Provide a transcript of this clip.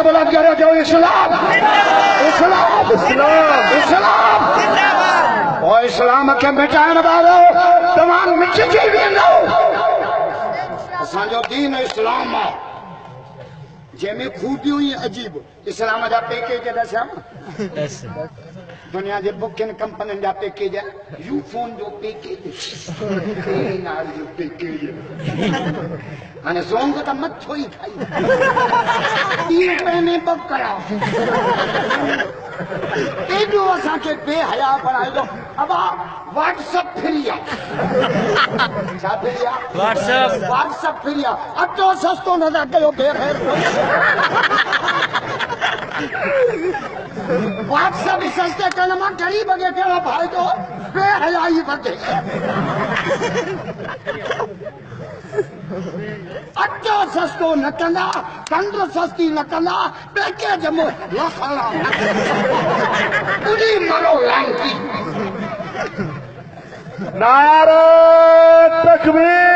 बुलंद करो जो इस्लाम इस्लाम इस्लाम इस्लाम और इस्लाम के मिटाइण वारो तमाम मिटजी वेंदो। असांजो दीन इस्लाम आहे जंहिंमें खूबियूं ई अजीब इस्लाम जा पैकेज दसिया दुनिया के बुकिन कंपनियुनि जा पैकेज यूफोन जो पैकेज जो पैकेज हाणे ज़ोंग त मथो ई खाई 3 रुपए में बुक कराओ एॾो असांखे बेहया बणायो। अब व्हाट्सएप फ्री आहे छा फ्री आहे व्हाट्सएप फ्री आहे अटो सस्तो न था कयो बेखैर व्हाट्सएप सस्ते करण मां गरीब खे कहिड़ो फ़ाइदो बेहयाई वधे अटो सस्तो न कंदा खंड सस्ती न कंदा पैकेज में लखणा पूरी मरो लांकी नारे तकबीर।